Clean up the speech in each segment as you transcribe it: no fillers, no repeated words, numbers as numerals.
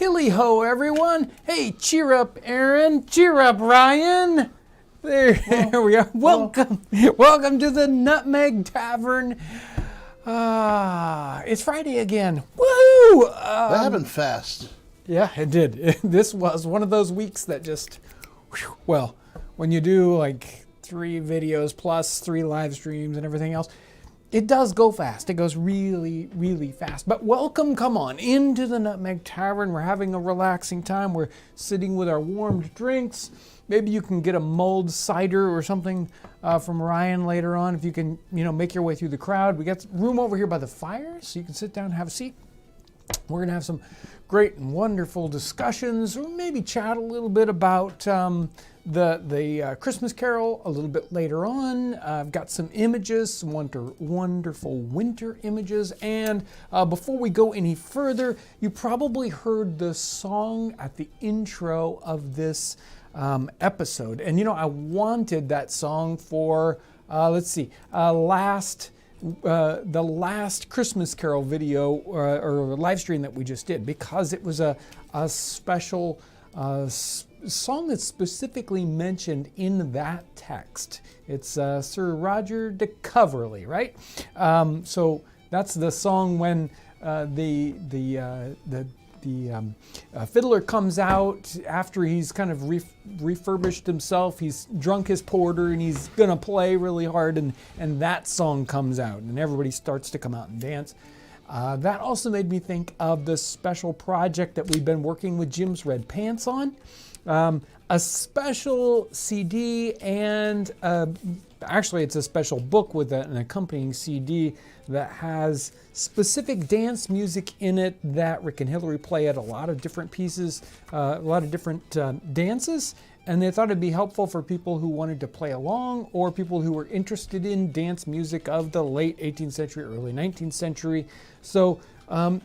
Hilly ho, everyone. Hey, cheer up, Aaron. Cheer up, Ryan. There we are. Welcome to the Nutmeg Tavern. It's Friday again. Woohoo! That happened fast. Yeah, it did. This was one of those weeks that just, well, when you do like 3 videos plus 3 live streams and everything else, it does go fast. It goes really, really fast. But welcome, come on, into the Nutmeg Tavern. We're having a relaxing time. We're sitting with our warmed drinks. Maybe you can get a mulled cider or something from Ryan later on if you can, make your way through the crowd. We got room over here by the fire, so you can sit down and have a seat. We're going to have some great and wonderful discussions, or maybe chat a little bit about the Christmas Carol a little bit later on. I've got some images, some wonderful winter images. And before we go any further, you probably heard the song at the intro of this episode. And I wanted that song for, the last Christmas Carol video or live stream that we just did, because it was a special song that's specifically mentioned in that text. It's Sir Roger de Coverley, right? So that's the song when the fiddler comes out after he's kind of refurbished himself. He's drunk his porter and he's gonna play really hard, and that song comes out and everybody starts to come out and dance. That also made me think of the special project that we've been working with Jim's Red Pants on. A special CD and actually it's a special book with an accompanying CD that has specific dance music in it that Rick and Hillary play at a lot of different pieces, a lot of different dances. And they thought it'd be helpful for people who wanted to play along or people who were interested in dance music of the late 18th century, early 19th century. So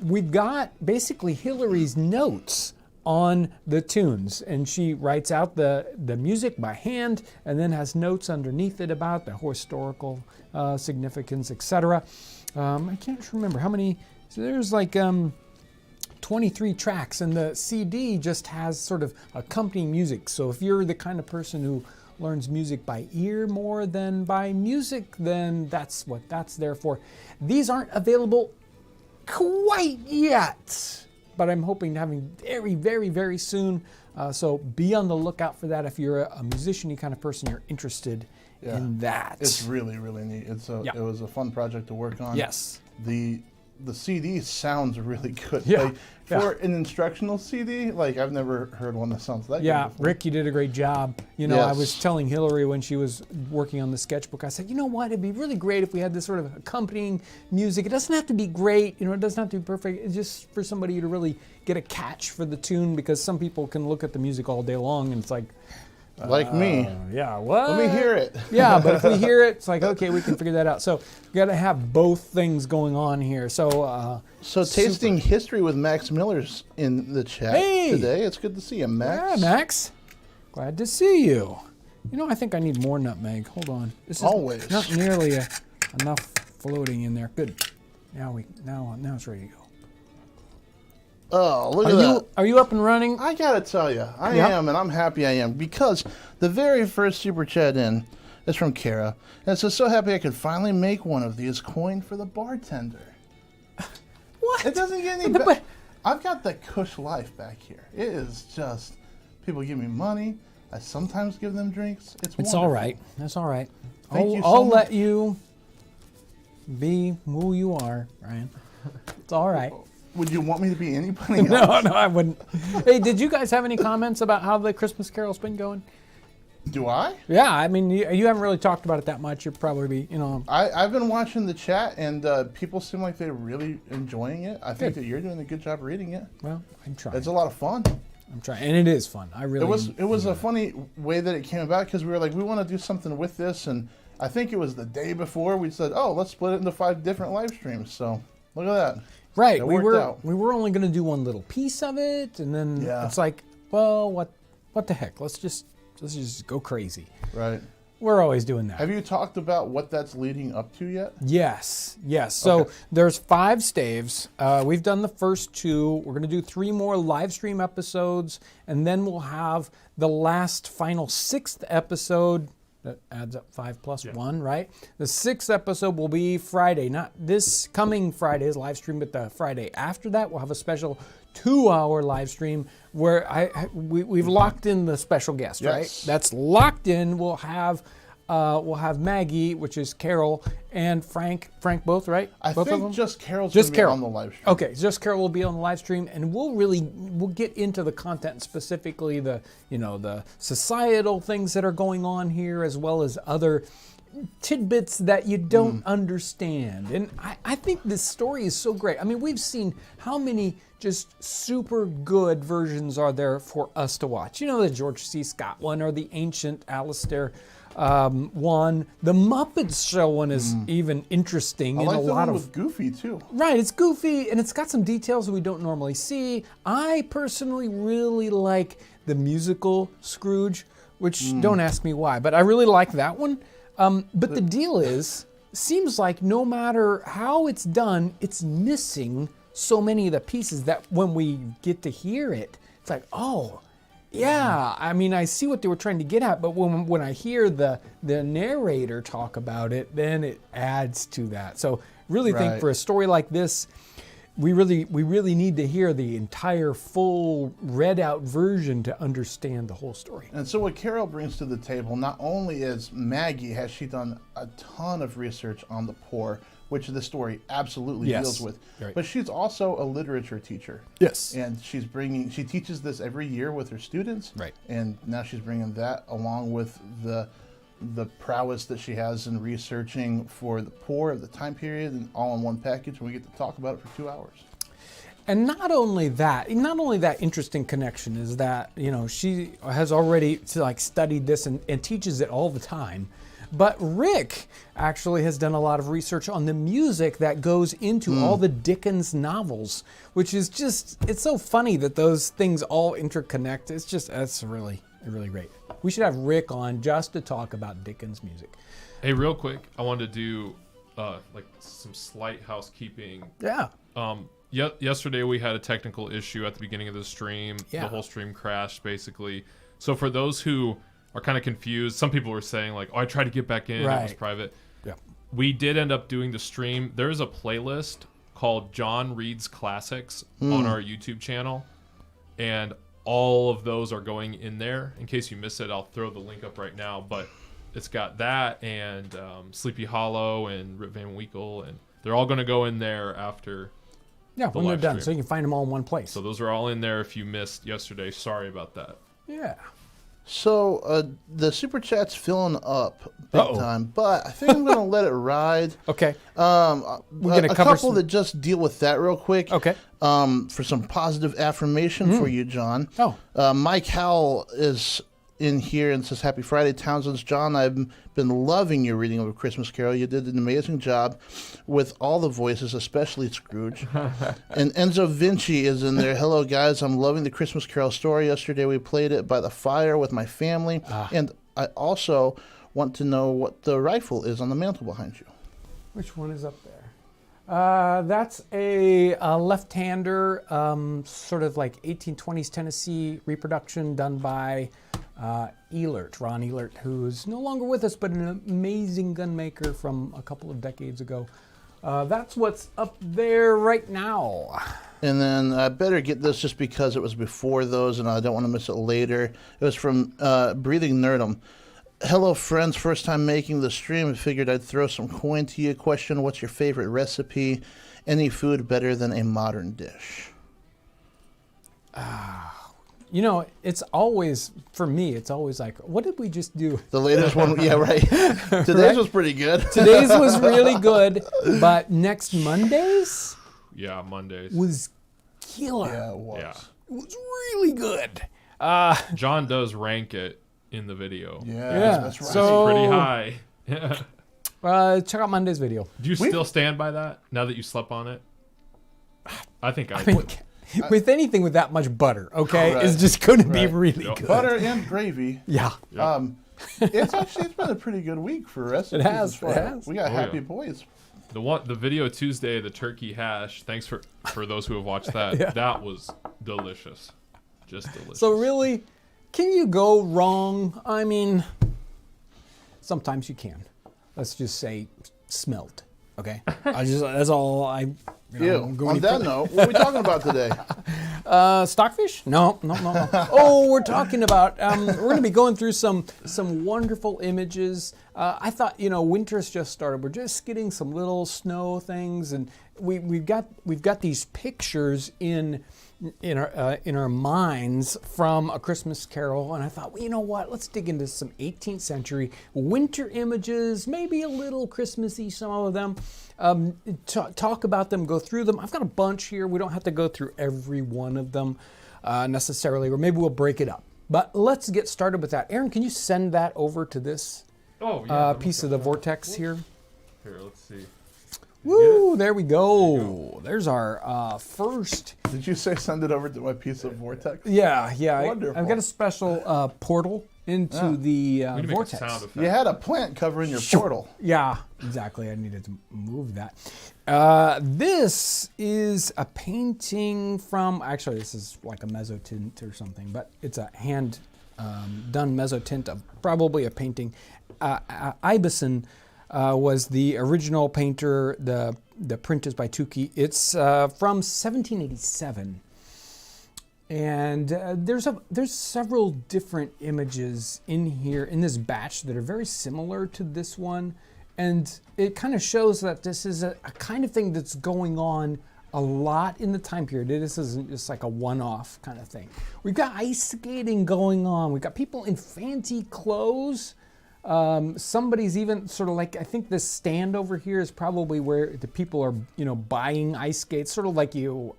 we've got basically Hillary's notes on the tunes, and she writes out the music by hand and then has notes underneath it about the historical significance, etc. I can't remember how many, so there's like 23 tracks, and the CD just has sort of accompanying music. So if you're the kind of person who learns music by ear more than by music, then that's what that's there for. These aren't available quite yet, but I'm hoping to have them very, very, very soon. So be on the lookout for that if you're a musician-y kind of person, you're interested in that. It's really, really neat. It was a fun project to work on. Yes. The CD sounds really good. Yeah. For an instructional CD, I've never heard one that sounds that good. Yeah, before. Rick, you did a great job. Yes. I was telling Hillary when she was working on the sketchbook, I said, you know what, it'd be really great if we had this sort of accompanying music. It doesn't have to be great, it doesn't have to be perfect. It's just for somebody to really get a catch for the tune, because some people can look at the music all day long and it's like, like me. Yeah, what? Let me hear it. Yeah, but if we hear it, it's like, okay, we can figure that out. So we got to have both things going on here. So tasting history with Max Miller's in the chat today. It's good to see you, Max. Yeah, Max. Glad to see you. I think I need more nutmeg. Hold on. This is always not nearly enough floating in there. Good. Now it's ready to go. Oh, look at that. Are you up and running? I gotta tell you, I am, and I'm happy I am, because the very first super chat in is from Kara, and it says, so happy I could finally make one of these coin for the bartender. What? It doesn't get any better. I've got the cush life back here. It is just, people give me money. I sometimes give them drinks. It's wonderful. All right. That's all right. I'll let you be who you are, Ryan. It's all right. Would you want me to be anybody No, else? I wouldn't. Hey, did you guys have any comments about how the Christmas Carol's been going? Do I? Yeah, I mean, you haven't really talked about it that much. You'll probably be, I've been watching the chat, and people seem like they're really enjoying it. I think that you're doing a good job reading it. Well, I'm trying. It's a lot of fun. I'm trying, and it is fun. It was a funny way that it came about, because we were like, we want to do something with this, and I think it was the day before we said, oh, let's split it into 5 different live streams. So look at that. Right, it we worked were only going to do one little piece of it, and then it's like, well, what the heck? Let's just go crazy. Right. We're always doing that. Have you talked about what that's leading up to yet? Yes. So Okay. there's 5 staves. We've done the first 2. We're going to do 3 more live stream episodes, and then we'll have the last final 6th episode. That adds up 5 plus 1, right? The 6th episode will be Friday, not this coming Friday's live stream, but the Friday after that. We'll have a special 2-hour live stream where we've locked in the special guest, Yes. right? That's locked in. We'll have Maggie, which is Carol, and Frank. Frank both, right? I Both of think them? just Carol's Just going to be Carol. on the live stream. Okay, just Carol will be on the live stream, and we'll get into the content, specifically the societal things that are going on here, as well as other tidbits that you don't understand. And I think this story is so great. I mean, we've seen how many just super good versions are there for us to watch. You know, the George C. Scott one, or the ancient Alistair one. The Muppets show one is even interesting I in like a the lot one of... with Goofy, too. Right, it's goofy, and it's got some details that we don't normally see. I personally really like the musical Scrooge, which don't ask me why, but I really like that one. But the deal is, seems like no matter how it's done, it's missing so many of the pieces that when we get to hear it, it's like, oh, yeah, I mean, I see what they were trying to get at, but when I hear the narrator talk about it, then it adds to that. So really think Right. for a story like this, we really need to hear the entire full read out version to understand the whole story. And so what Carol brings to the table, not only is Maggie, has she done a ton of research on the poor, which the story absolutely Yes. deals with, Right. but she's also a literature teacher. Yes. And she teaches this every year with her students. Right. And now she's bringing that along with the prowess that she has in researching for the poor of the time period, and all in one package, and we get to talk about it for 2 hours. And not only that interesting connection is that, she has already studied this and teaches it all the time. But Rick actually has done a lot of research on the music that goes into all the Dickens novels, which is it's so funny that those things all interconnect. It's really great. We should have Rick on just to talk about Dickens music. Hey, real quick, I wanted to do some slight housekeeping. Yeah. Yesterday we had a technical issue at the beginning of the stream. Yeah. The whole stream crashed, basically. So for those who are kind of confused, some people were saying I tried to get back in, it was Right. private. Yeah. We did end up doing the stream. There's a playlist called John Reads Classics on our YouTube channel, and all of those are going in there. In case you miss it, I'll throw the link up right now, but it's got that and Sleepy Hollow and Rip Van Winkle, and they're all going to go in there after. Yeah, when they're live done, stream. so you can find them all in one place. So those are all in there if you missed yesterday. Sorry about that. Yeah. So the super chat's filling up big Uh-oh. time, but I think I'm going to let it ride. Okay. We're gonna a cover couple some- that just deal with that real quick. Okay. For some positive affirmation for you, John. Oh. Mike Howell is in here and says, "Happy Friday, Townsends." John, I've been loving your reading of A Christmas Carol. You did an amazing job with all the voices, especially Scrooge. And Enzo Vinci is in there. "Hello, guys. I'm loving the Christmas Carol story. Yesterday we played it by the fire with my family. And I also want to know what the rifle is on the mantle behind you." Which one is up there? That's a left-hander, sort of like 1820s Tennessee reproduction done by Ron Elert, who's no longer with us, but an amazing gun maker from a couple of decades ago. That's what's up there right now. And then I better get this just because it was before those and I don't want to miss it later. It was from Breathing Nerdum. "Hello, friends. First time making the stream. I figured I'd throw some coin to you. Question, what's your favorite recipe? Any food better than a modern dish?" It's always, for me, it's always like, what did we just do? The latest one, yeah, right. Today's was pretty good. Today's was really good, but next Monday's Yeah, Mondays. was killer. Yeah, it was. Yeah. It was really good. John does rank it in the video. Yeah, that's right. so- Pretty high. Check out Monday's video. Do you still stand by that now that you slept on it? I think I mean, would. with anything with that much butter, okay, Right. is just going to be Right. really Yep. good. Butter and gravy. Yeah. Yeah. It's been a pretty good week for recipes. It has, as far it as- has. We got Oh, Happy yeah. Boys. The video Tuesday, the turkey hash. Thanks for those who have watched that. Yeah. That was delicious, just delicious. So really, can you go wrong? I mean, sometimes you can. Let's just say smelt. Okay, that's all I. Ew. On that note, what are we talking about today? Stockfish? No. Oh, we're talking about. We're going to be going through some wonderful images. I thought, winter's just started. We're just getting some little snow things, and we've got these pictures in our minds from A Christmas Carol, and I thought, well, you know what? Let's dig into some 18th century winter images, maybe a little Christmassy, some of them. Talk about them, go through them. I've got a bunch here. We don't have to go through every one of them necessarily, or maybe we'll break it up. But let's get started with that. Aaron, can you send that over to this piece of the vortex here? Here, let's see. Woo, there we go. There's our first. Did you say send it over to my piece of vortex? Yeah. Wonderful. I've got a special portal into the We need to make a vortex. sound effect. You had a plant covering your portal. Yeah, exactly. I needed to move that. This is a painting from, actually, this is like a mezzotint or something, but it's a hand done mezzotint of probably a painting. Ibison was the original painter. The print is by Tukey. It's from 1787. And there's several different images in here in this batch that are very similar to this one, and it kind of shows that this is a kind of thing that's going on a lot in the time period. This isn't just like a one-off kind of thing. We've got ice skating going on. We've got people in fancy clothes. Somebody's even sort of like, I think this stand over here is probably where the people are, buying ice skates, sort of like you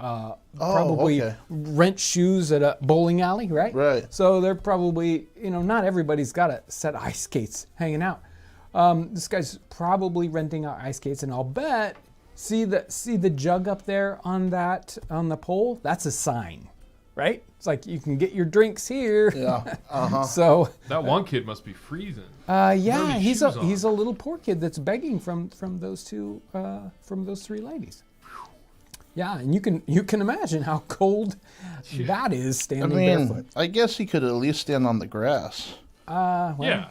probably okay. rent shoes at a bowling alley, right? Right. So they're probably, not everybody's got a set of ice skates hanging out. This guy's probably renting out ice skates, and I'll bet, see the jug up there on the pole? That's a sign, right? It's like you can get your drinks here. Yeah. Uh-huh. So That one kid must be freezing. yeah, Dirty he's shoes on. a little poor kid that's begging from those three ladies. Yeah, and you can imagine how cold that is I standing mean, barefoot. I guess he could at least stand on the grass. Well, Yeah.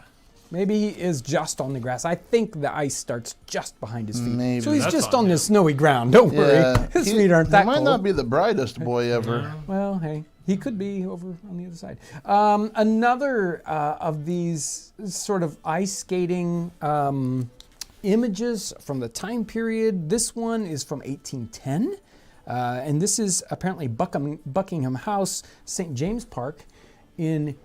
maybe he is just on the grass. I think the ice starts just behind his feet. Maybe. So he's That's just on on the him. snowy ground. Don't worry, his feet aren't that He might cold. not be the brightest boy ever. Well, hey, he could be over on the other side. Another of these sort of ice skating images from the time period. This one is from 1810, and this is apparently Buckingham House, St. James Park, in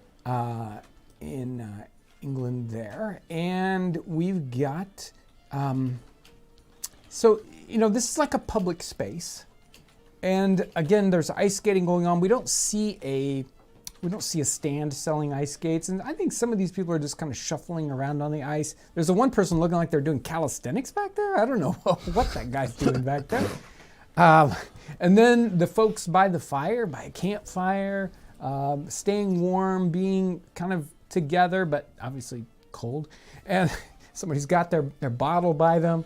England there, and we've got. So this is like a public space. And again, there's ice skating going on. We don't see a stand selling ice skates, and I think some of these people are just kind of shuffling around on the ice. There's the one person looking like they're doing calisthenics back there. I don't know what that guy's doing back there. And then the folks by a campfire, staying warm, being kind of together, but obviously cold. And somebody's got their bottle by them.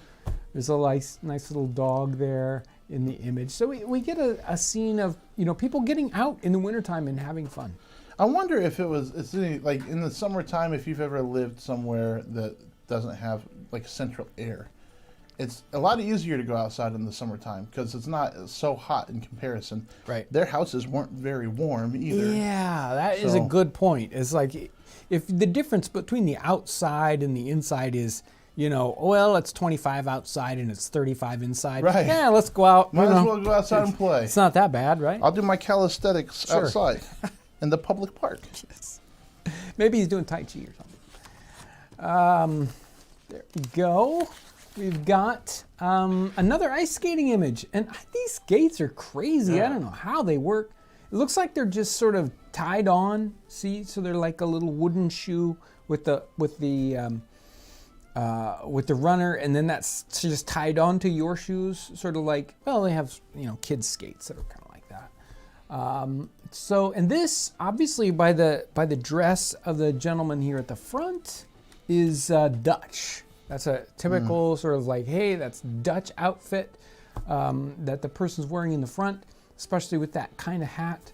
There's a nice little dog there in the image. So we get a scene of, people getting out in the wintertime and having fun. I wonder if it's like in the summertime, if you've ever lived somewhere that doesn't have like central air. It's a lot easier to go outside in the summertime because it's not so hot in comparison. Right. Their houses weren't very warm either. Yeah, that is a So- good point. It's like if the difference between the outside and the inside is, it's 25 outside and it's 35 inside. Right. Yeah, let's go out. Might as well go outside and play. It's not that bad, right? I'll do my calisthenics Sure. outside in the public park. Maybe he's doing Tai Chi or something. There we go. We've got another ice skating image. And these skates are crazy. Yeah. I don't know how they work. It looks like they're just sort of tied on. See, so they're like a little wooden shoe with the runner, and then that's just tied onto your shoes, sort of like, well, they have kids skates that are kind of like that. And this, obviously, by the dress of the gentleman here at the front, is Dutch. That's a typical sort of like, hey, that's Dutch outfit that the person's wearing in the front, especially with that kind of hat.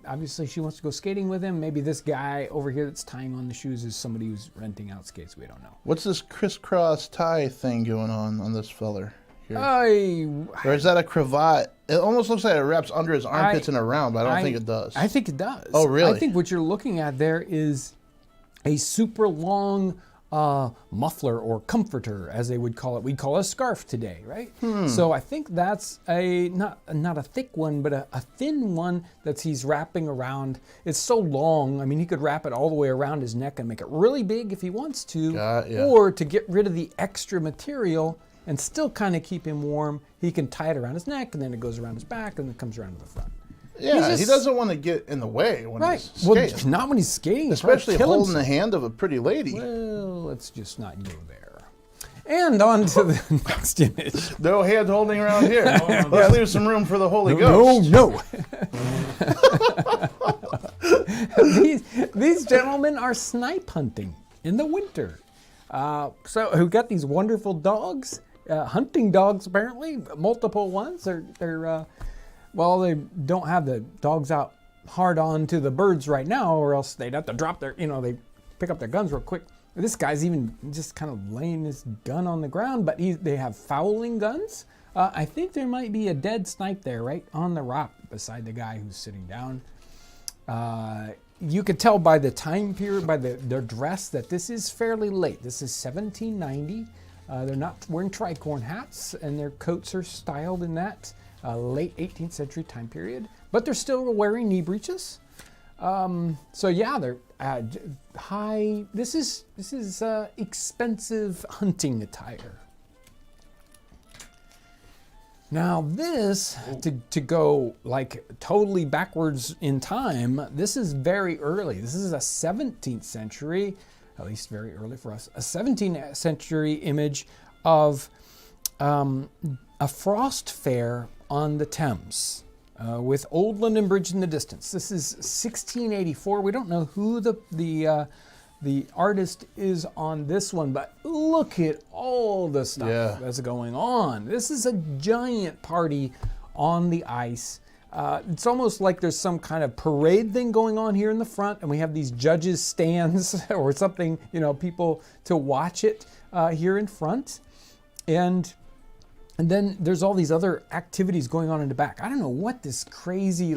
Obviously, she wants to go skating with him. Maybe this guy over here that's tying on the shoes is somebody who's renting out skates. We don't know. What's this crisscross tie thing going on this feller here? Or is that a cravat? It almost looks like it wraps under his armpits and around, but I don't think it does. I think it does. Oh, really? I think what you're looking at there is a super long muffler or comforter, as they would call it. We call it a scarf today, right? So I think that's not a thick one, but a thin one that he's wrapping around. It's so long. I mean, he could wrap it all the way around his neck and make it really big if he wants to, or to get rid of the extra material and still kind of keep him warm, he can tie it around his neck, and then it goes around his back, and then it comes around to the front. Yeah, he doesn't want to get in the way when he's skating. Well, not when he's skating. Especially holding the hand of a pretty lady. Well, let's just not go there. And on to the next image. No hand holding around here. Let's leave some room for the Holy Ghost. No. These gentlemen are snipe hunting in the winter. So we've got these wonderful dogs, hunting dogs apparently, multiple ones. Well, they don't have the dogs out hard on to the birds right now, or else they'd have to drop they pick up their guns real quick. This guy's even just kind of laying his gun on the ground, but they have fowling guns. I think there might be a dead snipe there, right on the rock beside the guy who's sitting down. You could tell by the time period, by their dress, that this is fairly late. This is 1790. They're not wearing tricorn hats, and their coats are styled in that late 18th century time period, but they're still wearing knee breeches. So yeah, they're high. This is expensive hunting attire. Now this, to go like totally backwards in time, this is very early. This is a 17th century, at least very early for us, a 17th century image of a frost fair on the Thames with Old London Bridge in the distance. This is 1684. We don't know who the artist is on this one, but look at all the stuff that's going on. This is a giant party on the ice. It's almost like there's some kind of parade thing going on here in the front, and we have these judges' stands or something, people to watch it here in front. And then there's all these other activities going on in the back. I don't know what this crazy,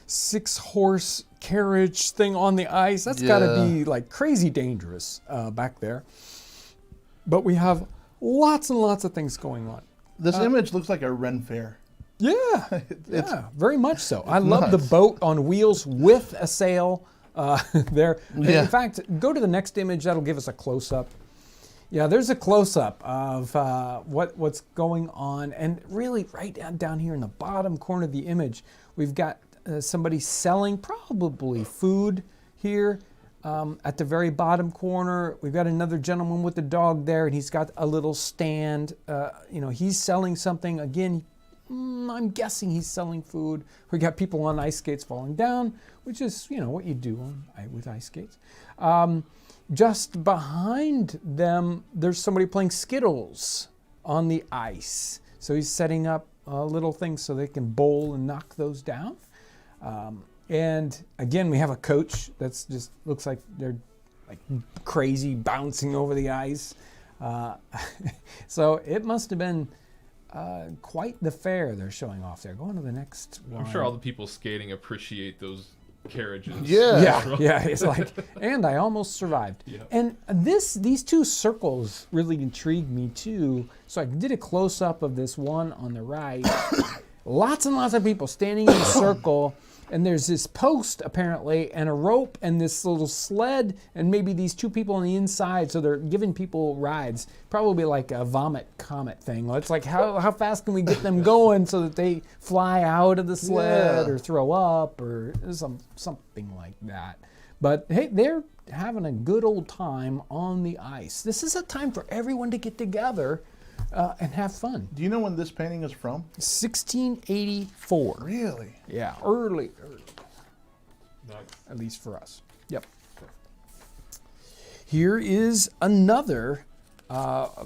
6-horse carriage thing on the ice, that's got to be crazy dangerous back there. But we have lots and lots of things going on. This image looks like a Ren fair. Yeah, very much so. I love the boat on wheels with a sail there. In fact, go to the next image. That'll give us a close-up. Yeah, there's a close-up of what's going on. And really, right down here in the bottom corner of the image, we've got somebody selling probably food here. At the very bottom corner, we've got another gentleman with the dog there, and he's got a little stand. He's selling something. Again, I'm guessing he's selling food. We got people on ice skates falling down, which is, what you do with ice skates. Just behind them, there's somebody playing Skittles on the ice. So he's setting up little things so they can bowl and knock those down. And again, we have a coach that's just looks like they're crazy bouncing over the ice. So it must have been quite the fair they're showing off there. Going to the next one. I'm sure all the people skating appreciate those carriages. Yeah. It's and I almost survived. Yeah. And these two circles really intrigued me too. So I did a close up of this one on the right. Lots and lots of people standing in a circle. And there's this post, apparently, and a rope, and this little sled, and maybe these two people on the inside, so they're giving people rides. Probably like a vomit comet thing. It's like, how fast can we get them going so that they fly out of the sled or throw up or something like that. But, hey, they're having a good old time on the ice. This is a time for everyone to get together and have fun. Do you know when this painting is from? 1684. Really? Yeah, early. Nice. At least for us. Yep. Here is another,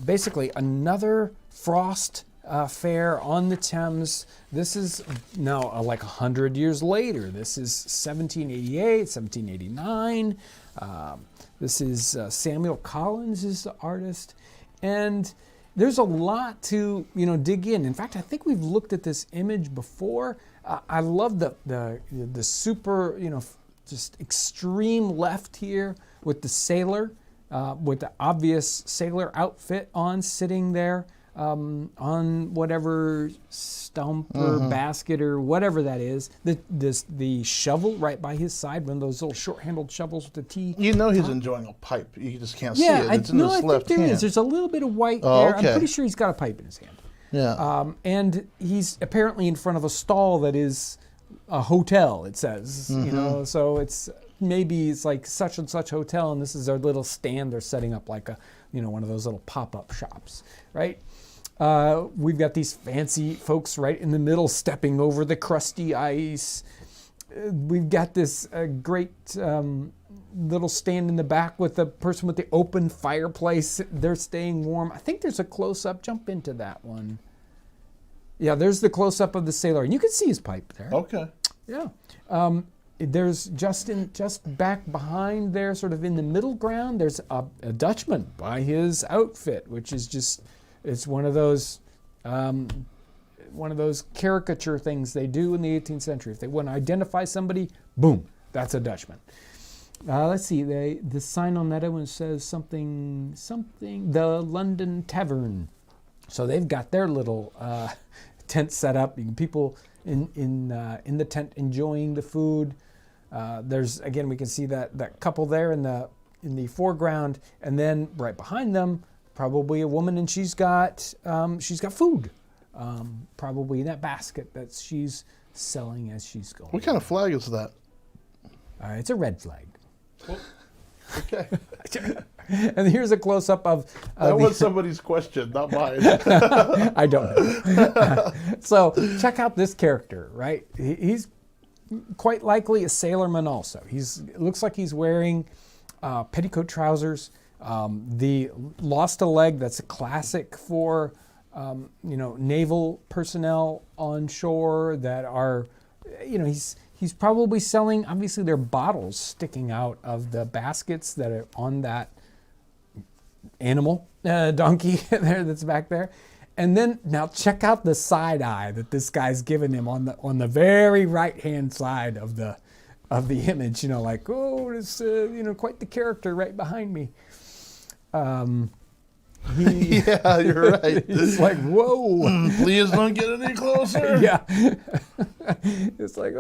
basically another frost fair on the Thames. This is now like 100 years later. This is 1788, 1789. This is Samuel Collins is the artist. And there's a lot to, dig in. In fact, I think we've looked at this image before. I love the super, just extreme left here with the sailor, with the obvious sailor outfit on, sitting there on whatever stump or basket or whatever that is. The shovel right by his side, one of those little short-handled shovels with the T. He's enjoying a pipe. You just can't see it. It's in his I left think there hand. is. There's a little bit of white Oh, there. okay. I'm pretty sure he's got a pipe in his hand. Yeah. And he's apparently in front of a stall that is a hotel, it says. So maybe it's like such and such hotel, and this is their little stand they're setting up, like one of those little pop-up shops, right? We've got these fancy folks right in the middle stepping over the crusty ice. We've got this great little stand in the back with the person with the open fireplace. They're staying warm. I think there's a close-up. Jump into that one. Yeah, there's the close-up of the sailor. And you can see his pipe there. Okay. Yeah. There's just back behind there, sort of in the middle ground, there's a Dutchman by his outfit, which is just, it's one of those caricature things they do in the 18th century. If they want to identify somebody, boom, that's a Dutchman. Let's see, the sign on that one says something, the London Tavern. So they've got their little tent set up. People in the tent enjoying the food. There's, again, we can see that couple there in the foreground, and then right behind them, probably a woman, and she's got food, probably in that basket that she's selling as she's going. What kind of flag is that? It's a red flag. Okay. And here's a close-up of... that was somebody's question, not mine. I don't know. So check out this character, right? He's quite likely a sailorman also. It looks like he's wearing petticoat trousers. The lost a leg, that's a classic for naval personnel on shore that are, he's probably selling, obviously there are bottles sticking out of the baskets that are on that animal, donkey there that's back there. And then now check out the side eye that this guy's given him on the very right hand side of the image. Like, oh, it's quite the character right behind me. Yeah, you're right. It's like, whoa. Please don't get any closer. Yeah. It's like,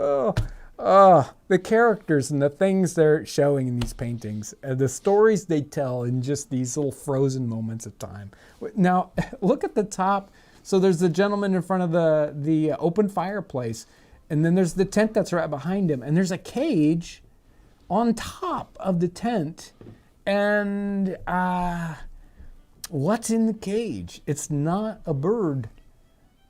the characters and the things they're showing in these paintings, the stories they tell in just these little frozen moments of time. Now, look at the top. So there's the gentleman in front of the open fireplace, and then there's the tent that's right behind him, and there's a cage on top of the tent, and what's in the cage? It's not a bird.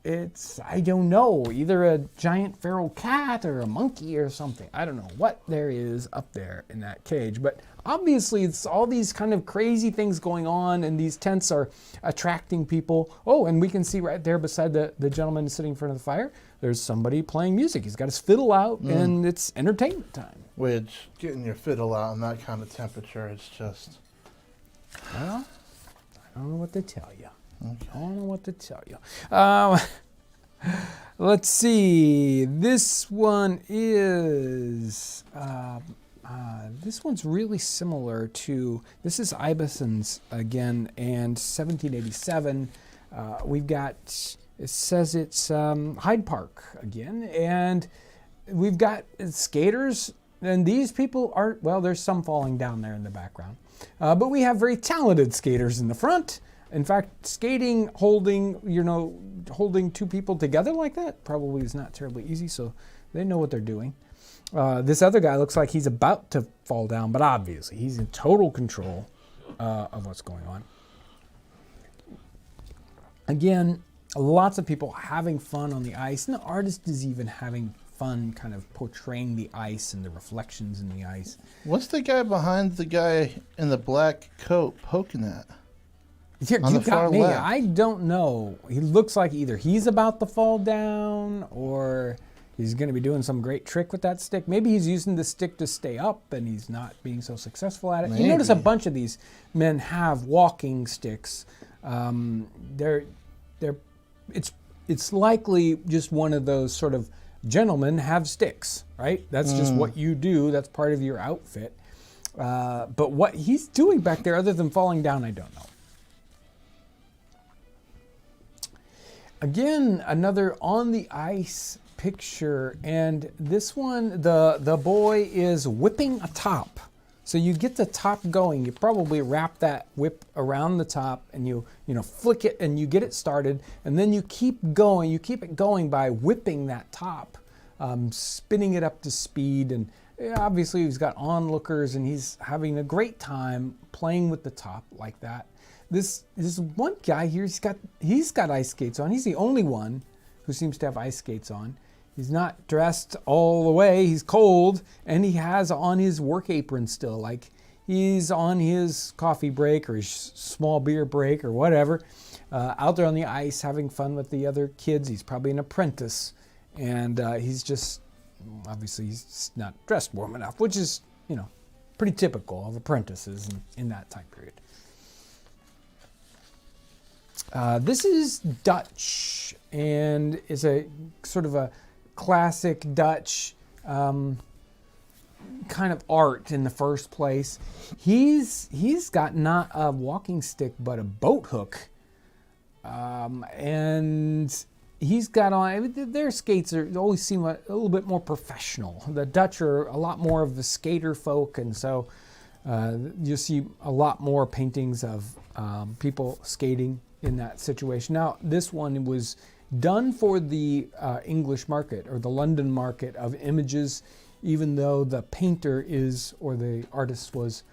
It's, I don't know, either a giant feral cat or a monkey or something. I don't know what there is up there in that cage. But obviously it's all these kind of crazy things going on, and these tents are attracting people. Oh, and we can see right there beside the gentleman sitting in front of the fire, there's somebody playing music. He's got his fiddle out, and it's entertainment time. Which, getting your fiddle out in that kind of temperature is just... Well, I don't know what to tell you. Okay. I don't know what to tell you. Let's see. This one is. This one's really similar to. This is Ibison's again, and 1787. We've got. It says it's Hyde Park again, and we've got skaters. And these people aren't. Well, there's some falling down there in the background, but we have very talented skaters in the front. In fact, skating, holding two people together like that probably is not terribly easy, so they know what they're doing. This other guy looks like he's about to fall down, but obviously he's in total control of what's going on. Again, lots of people having fun on the ice, and the artist is even having fun kind of portraying the ice and the reflections in the ice. What's the guy behind the guy in the black coat poking at? You On the far got me. left. I don't know. He looks like either he's about to fall down or he's going to be doing some great trick with that stick. Maybe he's using the stick to stay up and he's not being so successful at it. You notice a Maybe. bunch of these men have walking sticks. It's likely just one of those sort of gentlemen have sticks, right? That's just what you do. That's part of your outfit. But what he's doing back there, other than falling down, I don't know. Again, another on the ice picture, and this one, the boy is whipping a top. So you get the top going. You probably wrap that whip around the top, and you flick it, and you get it started, and then you keep going. You keep it going by whipping that top, spinning it up to speed, and obviously he's got onlookers, and he's having a great time playing with the top like that. This one guy here, he's got ice skates on. He's the only one who seems to have ice skates on. He's not dressed all the way. He's cold, and he has on his work apron still, like he's on his coffee break or his small beer break or whatever, out there on the ice having fun with the other kids. He's probably an apprentice, and he's just, obviously he's not dressed warm enough, which is, pretty typical of apprentices in that time period. This is Dutch, and is a sort of a classic Dutch kind of art in the first place. He's got not a walking stick but a boat hook, and he's got on, their skates always seem a little bit more professional. The Dutch are a lot more of the skater folk, and so you'll see a lot more paintings of people skating in that situation. Now, this one was done for the English market or the London market of images, even though the painter or the artist was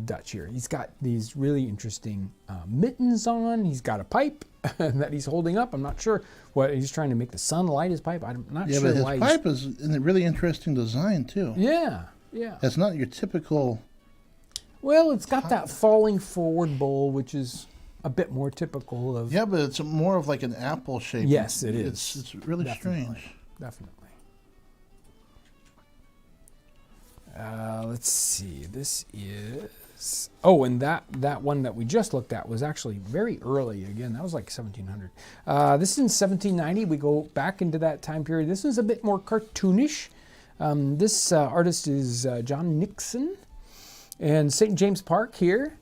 Dutch here. He's got these really interesting mittens on. He's got a pipe that he's holding up. I'm not sure what he's trying to make the sun light his pipe. I'm not sure but why. his pipe is in a really interesting design too. Yeah. It's not your typical. Well, it's got that falling forward bowl, which is a bit more typical of. Yeah, but it's more of like an apple shape. Yes, it is. It's really strange. Definitely. Let's see. This is. Oh, and that one that we just looked at was actually very early. Again, that was like 1700. This is in 1790. We go back into that time period. This is a bit more cartoonish. This artist is John Nixon, and St. James Park here.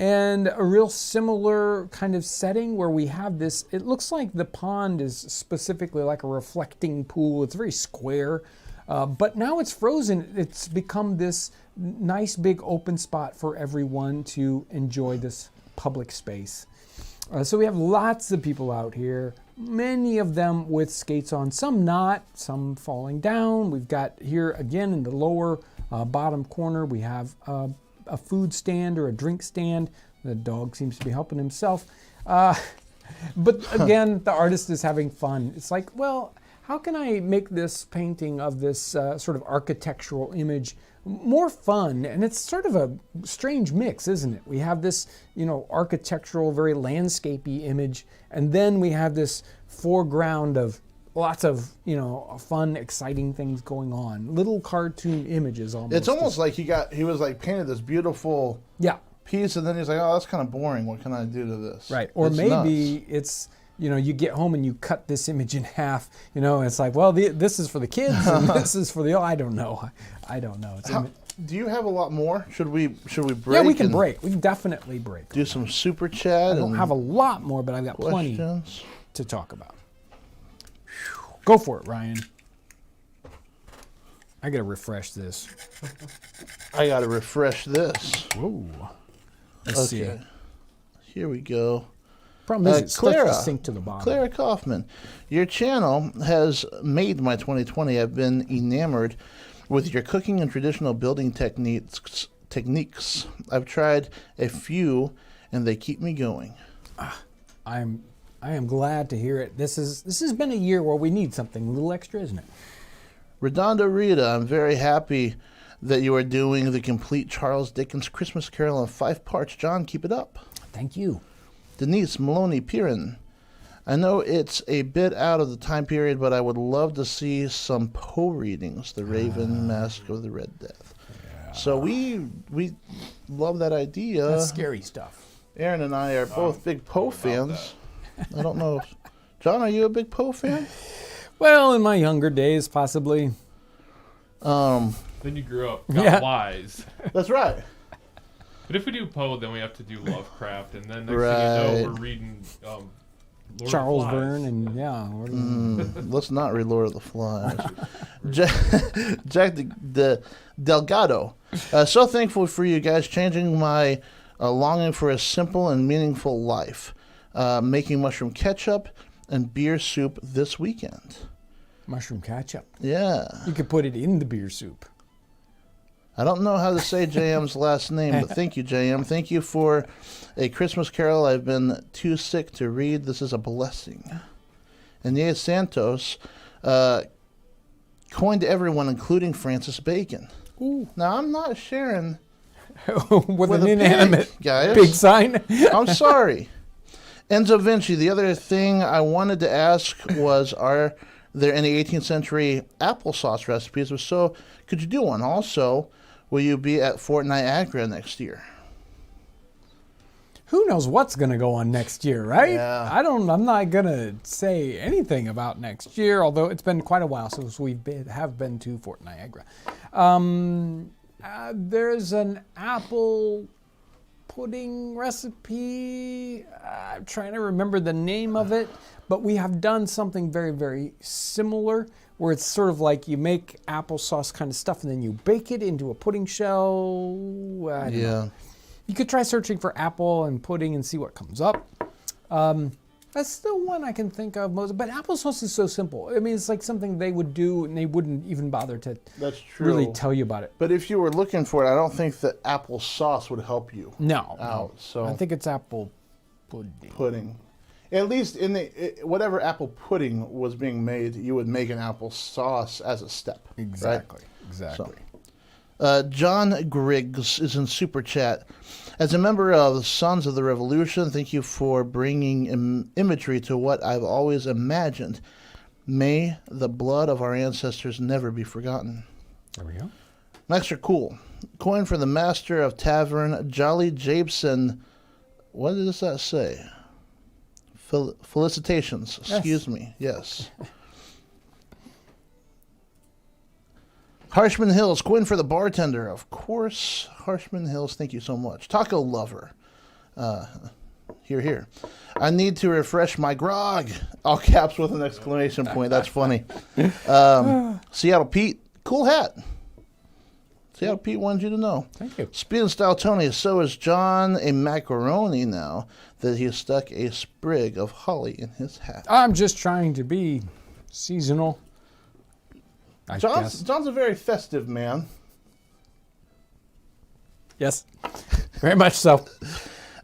And a real similar kind of setting where we have this, it looks like the pond is specifically like a reflecting pool. It's very square, but now it's frozen. It's become this nice big open spot for everyone to enjoy this public space. So we have lots of people out here, many of them with skates on, some not, some falling down. We've got here again in the lower bottom corner, we have a food stand or a drink stand. The dog seems to be helping himself. But again, the artist is having fun. It's like, well, how can I make this painting of this sort of architectural image more fun? And it's sort of a strange mix, isn't it? We have this, architectural, very landscapey image, and then we have this foreground of lots of, fun, exciting things going on. Little cartoon images almost. It's almost like he was like painted this beautiful piece, and then he's like, oh, that's kind of boring. What can I do to this? Right. Or maybe it's, you get home and you cut this image in half, and it's like, well, this is for the kids and this is for I don't know. I don't know. Do you have a lot more? Should we break? Yeah, we can break. We can definitely break. Do some super chat. I don't have a lot more, but I've got questions. Plenty to talk about. Go for it, Ryan. I gotta refresh this. I gotta refresh this. Whoa. Let's see. Here we go. Problem is, it starts to sink to the bottom. Clara Kaufman, your channel has made my 2020. I've been enamored with your cooking and traditional building techniques. I've tried a few, and they keep me going. I'm I am glad to hear it. This has been a year where we need something a little extra, isn't it? Redondo Rita, I'm very happy that you are doing the complete Charles Dickens Christmas Carol in 5 parts. John, keep it up. Thank you. Denise Maloney Piran, I know it's a bit out of the time period, but I would love to see some Poe readings, The Raven, Mask of the Red Death. Yeah. So we love that idea. That's scary stuff. Aaron and I are both big Poe fans. I don't know. John, are you a big Poe fan? Well, in my younger days, possibly. Then you grew up, got wise. That's right. But if we do Poe, then we have to do Lovecraft, and then next thing you know, we're reading Lord Charles of the Flies. Verne, and Let's not read Lord of the Flies. Jack Delgado. So thankful for you guys changing my longing for a simple and meaningful life. Making mushroom ketchup and beer soup this weekend. mushroom ketchup. Yeah. You could put it in the beer soup. I don't know how to say JM's last name, but thank you, JM. Thank you for A Christmas Carol I've been too sick to read. This is a blessing. And Yes Santos coined to everyone, including Francis Bacon. Ooh. Now, I'm not sharing with an inanimate guys. big sign. I'm sorry. Enzo Vinci, the other thing I wanted to ask was, are there any 18th century applesauce recipes? If so, could you do one? Also, will you be at Fort Niagara next year? Who knows what's going to go on next year, right? Yeah. I'm not going to say anything about next year, although it's been quite a while since have been to Fort Niagara. There's an apple pudding recipe. I'm trying to remember the name of it, but we have done something very, very similar where it's sort of like you make applesauce kind of stuff and then you bake it into a pudding shell. I don't know. You could try searching for apple and pudding and see what comes up. That's the one I can think of most. But applesauce is so simple. I mean, it's like something they would do and they wouldn't even bother to really tell you about it. But if you were looking for it, I don't think that applesauce would help you out. So I think it's apple pudding. At least in whatever apple pudding was being made, you would make an applesauce as a step. Exactly. Right? Exactly. John Griggs is in Super Chat. As a member of the Sons of the Revolution, thank you for bringing imagery to what I've always imagined. May the blood of our ancestors never be forgotten. There we go. Next are cool. Coin for the Master of Tavern, Jolly Jabeson. What does that say? Felicitations. Excuse me. Yes. Harshman Hills, coin for the bartender. Of course, Harshman Hills, thank you so much. Taco Lover. Here. I need to refresh my grog. All caps with an exclamation point. That's funny. Seattle Pete, cool hat. Seattle Pete wanted you to know. Thank you. Speed and Style Tony, so is John a macaroni now that he has stuck a sprig of holly in his hat. I'm just trying to be seasonal. John's a very festive man. Yes, very much so.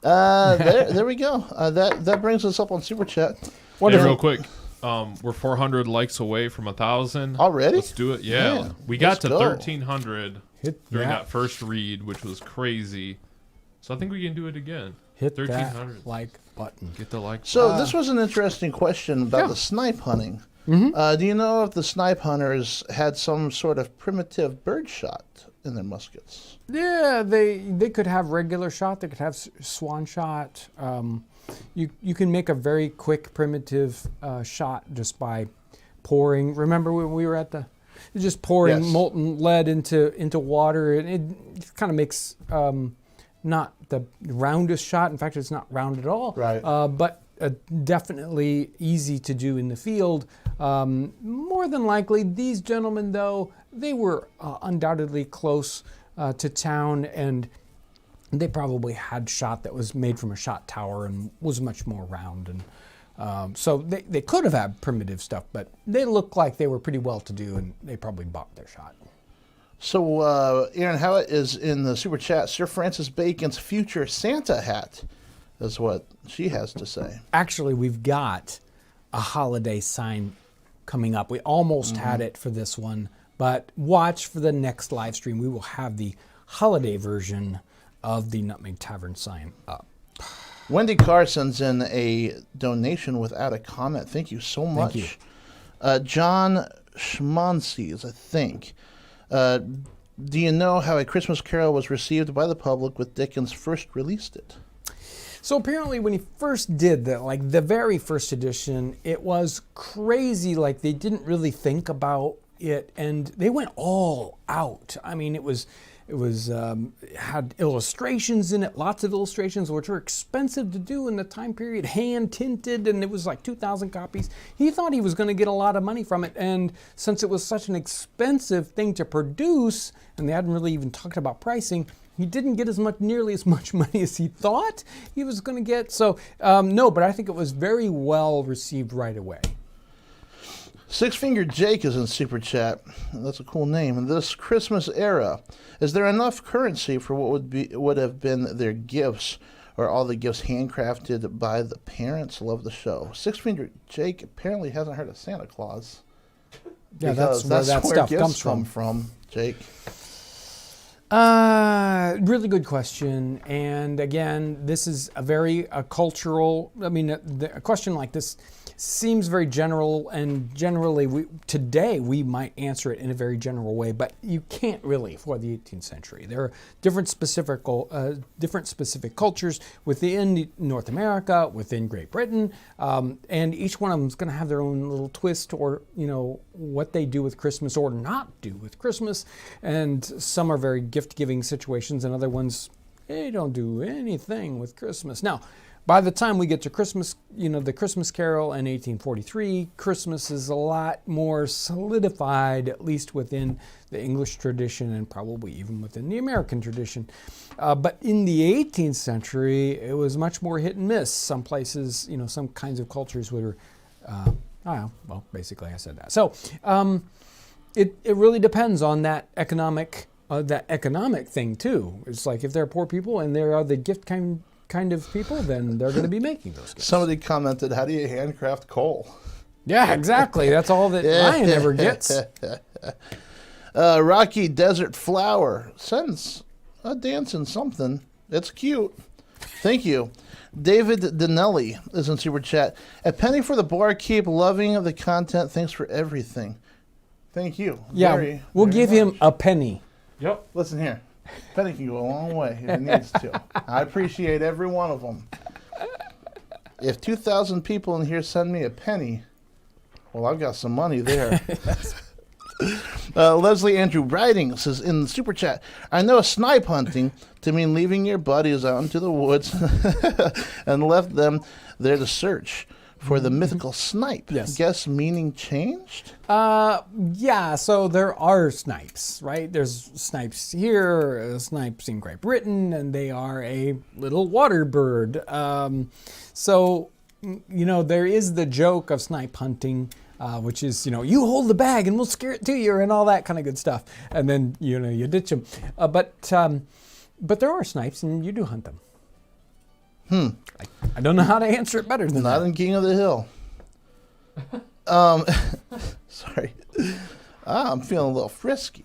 There we go. That brings us up on Super Chat. Hey, real quick, we're 400 likes away from 1,000 already. Let's do it. Yeah, we got to 1,300 during that. that first read, which was crazy. So I think we can do it again. Hit 1,300 that like button. Get the like. So this was an interesting question about the snipe hunting. Mm-hmm. Do you know if the snipe hunters had some sort of primitive bird shot in their muskets? Yeah, they could have regular shot. They could have swan shot. You can make a very quick primitive shot just by pouring. Remember when we were at just pouring molten lead into water, and it kind of makes not the roundest shot. In fact, it's not round at all. Right. But definitely easy to do in the field. More than likely, these gentlemen, though, they were undoubtedly close to town, and they probably had shot that was made from a shot tower and was much more round. And so they could have had primitive stuff, but they looked like they were pretty well-to-do, and they probably bought their shot. So Aaron Howard is in the Super Chat. Sir Francis Bacon's future Santa hat. is what she has to say. Actually, we've got a holiday sign coming up. We almost had it for this one, but watch for the next live stream. We will have the holiday version of the Nutmeg Tavern sign up. Wendy Carr sends in a donation without a comment. Thank you so much. Thank you. John Schmonsees, I think. Do you know how A Christmas Carol was received by the public when Dickens first released it? So apparently when he first did that, like the very first edition, it was crazy. Like they didn't really think about it and they went all out. I mean, it had illustrations in it, lots of illustrations, which were expensive to do in the time period, hand tinted, and it was like 2,000 copies. He thought he was going to get a lot of money from it, and since it was such an expensive thing to produce, and they hadn't really even talked about pricing, he didn't get nearly as much money as he thought he was going to get. So no, but I think it was very well received right away. Six Finger Jake is in Super Chat. That's a cool name. In this Christmas era, is there enough currency for what would have been their gifts, or all the gifts handcrafted by the parents? Love the show. Six Finger Jake apparently hasn't heard of Santa Claus. Yeah, that's where that stuff gifts comes from, Jake. Really good question. And again, this is a very cultural, I mean, a question like this seems very general, and generally today we might answer it in a very general way, but you can't really for the 18th century. There are different specific cultures within North America, within Great Britain, and each one of them is going to have their own little twist, or what they do with Christmas or not do with Christmas. And some are very gift-giving situations, and other ones, they don't do anything with Christmas. Now, by the time we get to Christmas, the Christmas Carol in 1843, Christmas is a lot more solidified, at least within the English tradition and probably even within the American tradition. But in the 18th century, it was much more hit and miss. Some places, some kinds of cultures were, basically I said that. So it really depends on that economic thing too. It's like if there are poor people and there are the gift kind of people, then they're going to be making those gifts. Somebody commented, how do you handcraft coal? Yeah, exactly. That's all that Ryan ever gets. Rocky Desert Flower sends a dancing something. It's cute. Thank you. David Dinelli is in Super Chat. A penny for the barkeep, loving the content. Thanks for everything. Thank you. Yeah, we'll give him a penny. Yep. Listen here. Penny can go a long way if it needs to. I appreciate every one of them. If 2,000 people in here send me a penny, well, I've got some money there. Leslie Andrew Writing says in the Super Chat, I know snipe hunting to mean leaving your buddies out into the woods and left them there to search for the mythical snipe. Yes. Guess meaning changed? Yeah, so there are snipes, right? There's snipes here, snipes in Great Britain, and they are a little water bird. So, there is the joke of snipe hunting, which is, you hold the bag and we'll scare it to you and all that kind of good stuff. And then, you ditch them. But there are snipes and you do hunt them. I don't know how to answer it better than that. Not in King of the Hill. Sorry. I'm feeling a little frisky.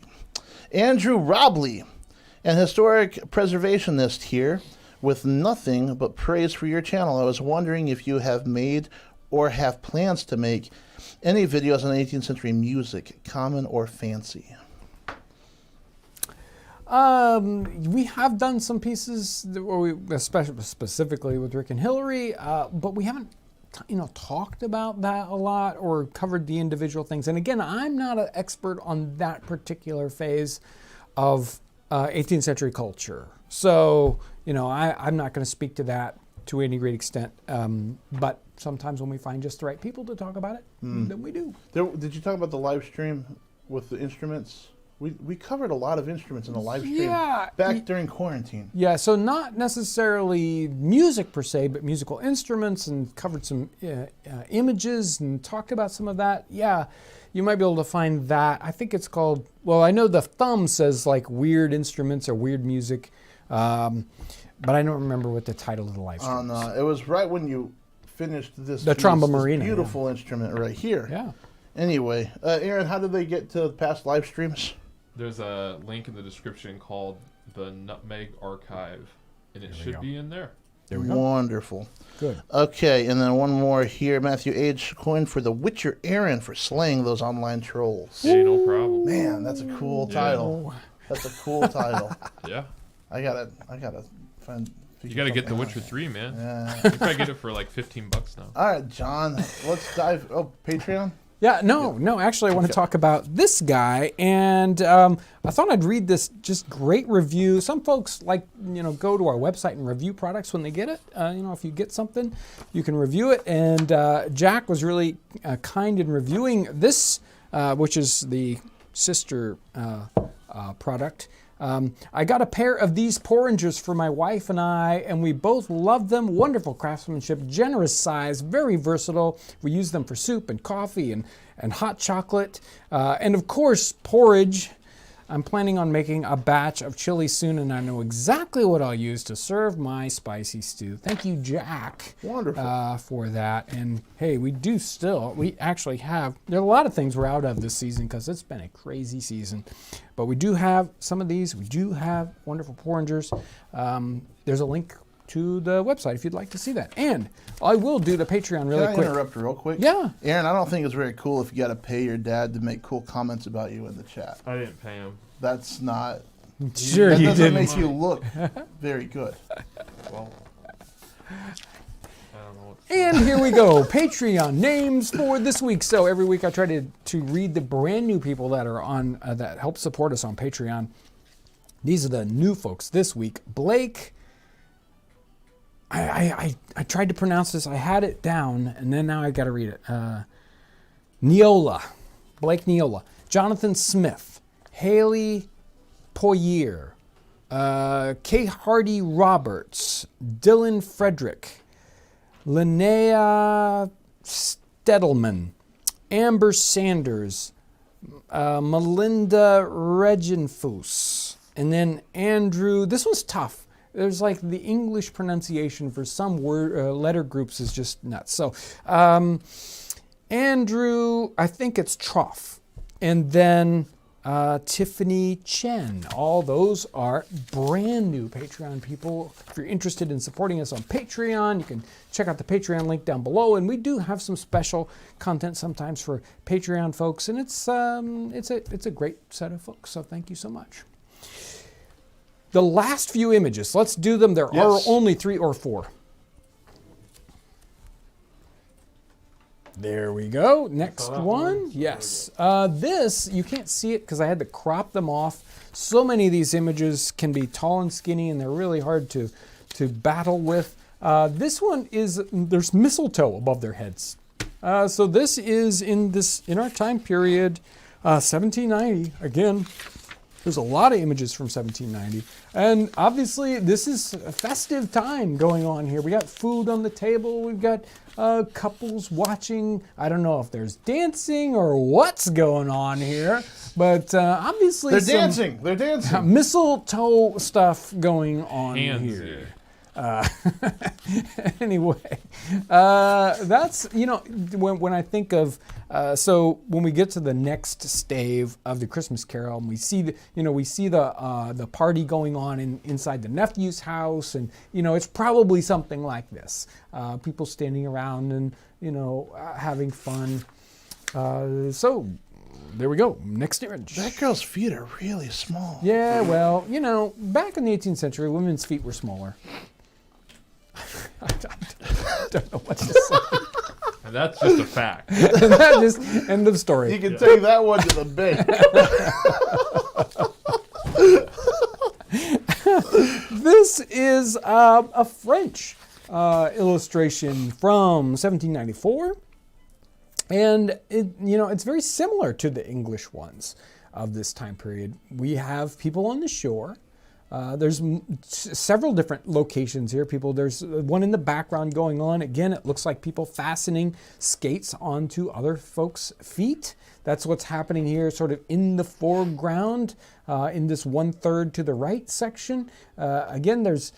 Andrew Robley, an historic preservationist here with nothing but praise for your channel. I was wondering if you have made or have plans to make any videos on 18th century music, common or fancy. We have done some pieces, especially specifically with Rick and Hillary, but we haven't, talked about that a lot or covered the individual things. And again, I'm not an expert on that particular phase of 18th century culture, so I'm not going to speak to that to any great extent. But sometimes when we find just the right people to talk about it, then we do. Did you talk about the live stream with the instruments? We covered a lot of instruments in the live stream back during quarantine. Yeah, so not necessarily music per se, but musical instruments, and covered some images and talked about some of that. Yeah, you might be able to find that. I think it's called, I know the thumb says like weird instruments or weird music. but I don't remember what the title of the live stream Oh, no. It was right when you finished this. The piece, Tromba this Marina, beautiful instrument right here. Yeah. Anyway, Aaron, how did they get to past live streams? There's a link in the description called the Nutmeg Archive, and it There we should go. be in there. There we go. Wonderful. Good. Okay, and then one more here. Matthew H. coin for the Witcher Aaron for slaying those online trolls. Hey, no problem. Man, that's a cool Yeah. title. That's a cool title. Yeah. I gotta find. You got to get The something Witcher 3, man. Yeah. You probably get it for like $15 now. All right, John. Let's dive. Oh, Patreon. Yeah, no. Actually, I want to talk about this guy, and I thought I'd read this just great review. Some folks go to our website and review products when they get it. If you get something, you can review it. And Jack was really kind in reviewing this, which is the sister product. I got a pair of these porringers for my wife and I, and we both love them. Wonderful craftsmanship, generous size, very versatile. We use them for soup and coffee and hot chocolate. And of course, porridge. I'm planning on making a batch of chili soon, and I know exactly what I'll use to serve my spicy stew. Thank you, Jack. Wonderful. For that. And hey, we actually have, there are a lot of things we're out of this season because it's been a crazy season. But we do have some of these. We do have wonderful porringers. There's a link to the website if you'd like to see that. And I will do the Patreon really Can I quick. interrupt real quick? Yeah. Aaron, I don't think it's very cool if you got to pay your dad to make cool comments about you in the chat. I didn't pay him. That's not. Sure, that you doesn't didn't. make you look very good. Well, I don't know what to And here we go, Patreon names for this week. So every week I try to read the brand new people that are on that help support us on Patreon. These are the new folks this week. Blake. I tried to pronounce this. I had it down, and then now I got to read it. Neola, Blake Neola, Jonathan Smith, Haley Poyer, Kay Hardy Roberts, Dylan Frederick, Linnea Stedelman, Amber Sanders, Melinda Regenfus, and then Andrew. This one's tough. There's like the English pronunciation for some word letter groups is just nuts. So Andrew, I think it's Trough, and then Tiffany Chen. All those are brand new Patreon people. If you're interested in supporting us on Patreon, you can check out the Patreon link down below. And we do have some special content sometimes for Patreon folks, and it's a great set of folks. So thank you so much. The last few images, let's do them. There are only 3 or 4. There we go. Next one. Yes. This, you can't see it because I had to crop them off. So many of these images can be tall and skinny, and they're really hard to battle with. This one is, there's mistletoe above their heads. So this is in our time period, 1790. Again, there's a lot of images from 1790. And obviously, this is a festive time going on here. We got food on the table. We've got couples watching. I don't know if there's dancing or what's going on here. But obviously, They're dancing. Mistletoe stuff going on Handsy. here. Anyway, that's, when I think of, so when we get to the next stave of the Christmas Carol, and we see the party going on inside the nephew's house, and it's probably something like this, people standing around and having fun. So there we go. Next image. That girl's feet are really small. Yeah, well, back in the 18th century, women's feet were smaller. I don't know what to say. And that's just a fact. And that is end of story. You can take that one to the bank. This is a French illustration from 1794. And it's very similar to the English ones of this time period. We have people on the shore. There's several different locations here. There's one in the background going on. Again, it looks like people fastening skates onto other folks' feet. That's what's happening here, sort of in the foreground, in this 1/3 to the right section. Again, there's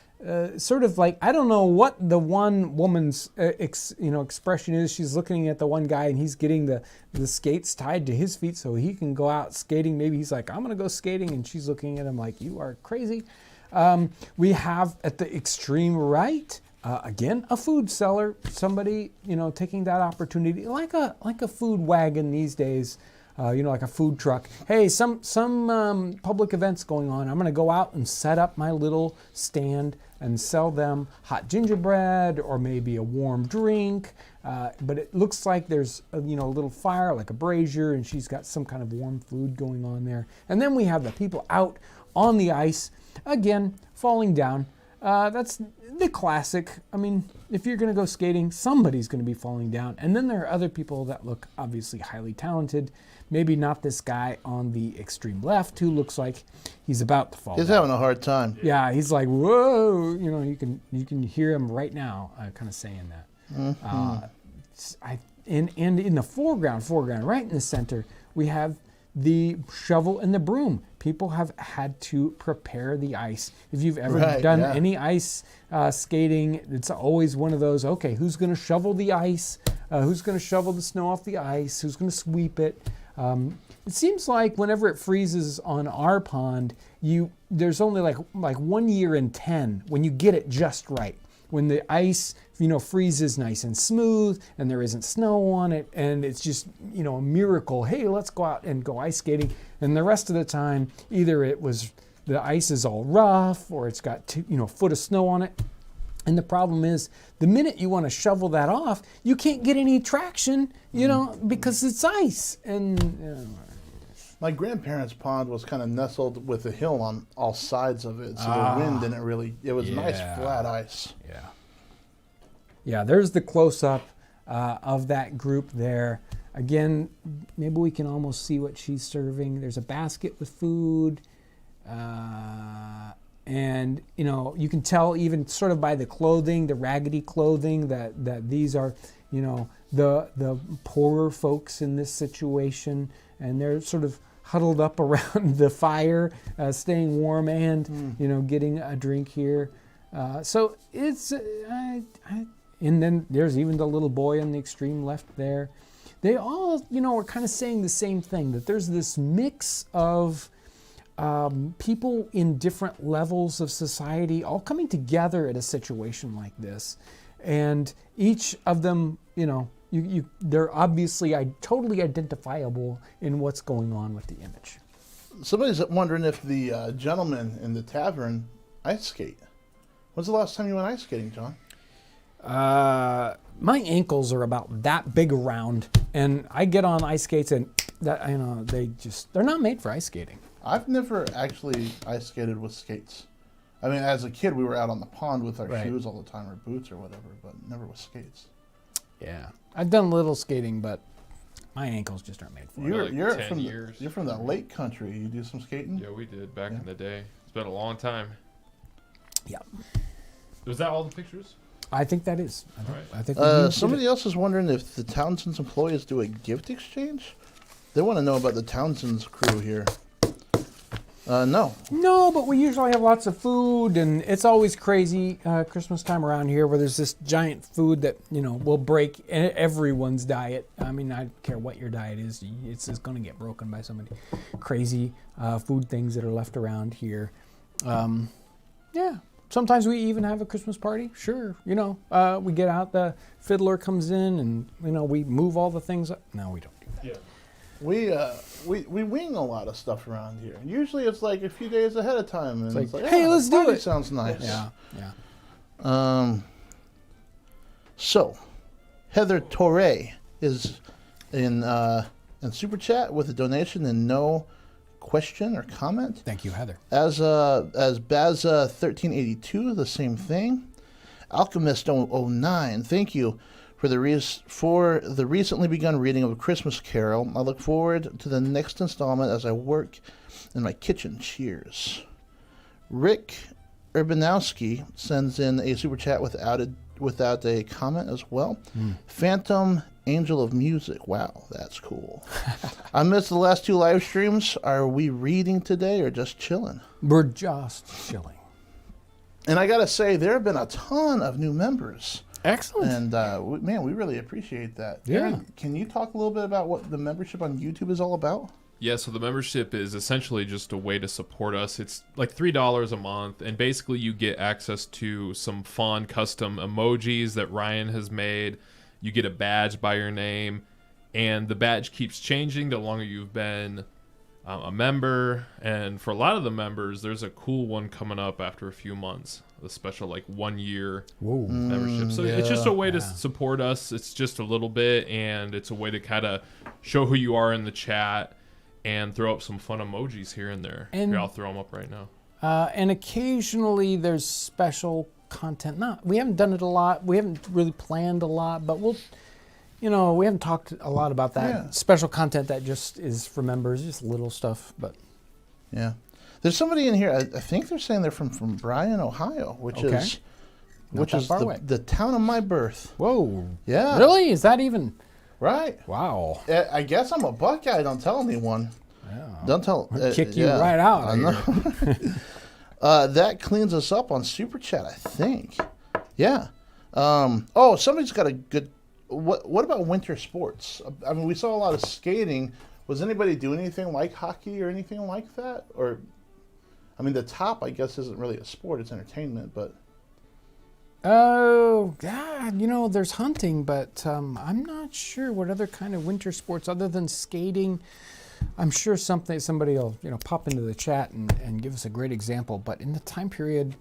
sort of like, I don't know what the one woman's expression is. She's looking at the one guy and he's getting the skates tied to his feet so he can go out skating. Maybe he's like, I'm going to go skating. And she's looking at him like, you are crazy. We have at the extreme right, again, a food seller, somebody, taking that opportunity, like a food wagon these days, like a food truck. Hey, some public events going on. I'm going to go out and set up my little stand and sell them hot gingerbread or maybe a warm drink. But it looks like there's a little fire, like a brazier, and she's got some kind of warm food going on there. And then we have the people out on the ice, again, falling down. That's the classic. I mean, if you're going to go skating, somebody's going to be falling down. And then there are other people that look obviously highly talented. Maybe not this guy on the extreme left who looks like he's about to fall He's down. having a hard time. Yeah, he's like, whoa. You can hear him right now kind of saying that. Mm-hmm. And in the foreground, right in the center, we have the shovel and the broom. People have had to prepare the ice. If you've ever done any ice skating, it's always one of those, okay, who's going to shovel the ice? Who's going to shovel the snow off the ice? Who's going to sweep it? It seems like whenever it freezes on our pond, there's only like 1 year in 10 when you get it just right. When the ice, freezes nice and smooth and there isn't snow on it and it's just, a miracle. Hey, let's go out and go ice skating. And the rest of the time, either the ice is all rough or it's got a foot of snow on it. And the problem is, the minute you want to shovel that off, you can't get any traction, because it's ice. And my grandparents' pond was kind of nestled with a hill on all sides of it, so the wind didn't really. It was nice flat ice. Yeah. There's the close-up of that group there. Again, maybe we can almost see what she's serving. There's a basket with food. And, you can tell even sort of by the clothing, the raggedy clothing, that these are, the poorer folks in this situation. And they're sort of huddled up around the fire, staying warm and, getting a drink here. So it's, and then there's even the little boy on the extreme left there. They all, are kind of saying the same thing, that there's this mix of people in different levels of society all coming together at a situation like this. And each of them, they're obviously totally identifiable in what's going on with the image. Somebody's wondering if the gentleman in the tavern ice skate. When's the last time you went ice skating, John? My ankles are about that big around, and I get on ice skates and that, they're not made for ice skating. I've never actually ice skated with skates. I mean, as a kid, we were out on the pond with our shoes all the time, or boots or whatever, but never with skates. Yeah, I've done a little skating, but my ankles just aren't made for it. You're from the lake country. You do some skating? Yeah, we did back in the day. It's been a long time. Yeah. Was that all the pictures? I think that is. I think somebody else is wondering if the Townsends employees do a gift exchange. They want to know about the Townsends crew here. No. No, but we usually have lots of food, and it's always crazy Christmas time around here where there's this giant food that, will break everyone's diet. I mean, I don't care what your diet is. It's just going to get broken by so many crazy food things that are left around here. Yeah. Sometimes we even have a Christmas party. Sure. We get out, the fiddler comes in, and, we move all the things up. No, we don't do that. Yeah. We wing a lot of stuff around here. Usually it's like a few days ahead of time, and it's like, hey, let's do it. Sounds nice. Yeah. So, Heather Torre is in Super Chat with a donation and no question or comment. Thank you, Heather. As Baza 1382, the same thing. Alchemist 09, thank you for the recently begun reading of A Christmas Carol. I look forward to the next installment as I work in my kitchen. Cheers. Rick Urbanowski sends in a super chat without a comment as well. Phantom Angel of Music. Wow, that's cool. I missed the last two live streams. Are we reading today or just chilling? We're just chilling. And I got to say, there have been a ton of new members. Excellent. And, we really appreciate that. Yeah. Aaron, can you talk a little bit about what the membership on YouTube is all about? Yeah, so the membership is essentially just a way to support us. It's like $3 a month, and basically you get access to some fun custom emojis that Ryan has made. You get a badge by your name, and the badge keeps changing the longer you've been a member. And for a lot of the members, there's a cool one coming up after a few months, a special like 1 year membership. So it's just a way to support us. It's just a little bit, and it's a way to kind of show who you are in the chat and throw up some fun emojis here and there. And here, I'll throw them up right now. And occasionally there's special content. We haven't done it a lot. We haven't really planned a lot, but we haven't talked a lot about that. Yeah. Special content that just is for members, just little stuff. But Yeah. There's somebody in here, I think they're saying they're from Bryan, Ohio, which Okay. is Not which that is far away. the town of my birth. Whoa. Yeah. Really? Is that even? Right. Wow. I guess I'm a Buckeye. Don't tell anyone. Yeah. Don't tell. I'll kick you right out. I know. That cleans us up on Super Chat, I think. Yeah. Somebody's got a good. What about winter sports? I mean, we saw a lot of skating. Was anybody doing anything like hockey or anything like that? Or, I mean, the top, I guess, isn't really a sport. It's entertainment, but. Oh, yeah, there's hunting, but I'm not sure what other kind of winter sports other than skating. I'm sure somebody will, pop into the chat and give us a great example. But in the time period,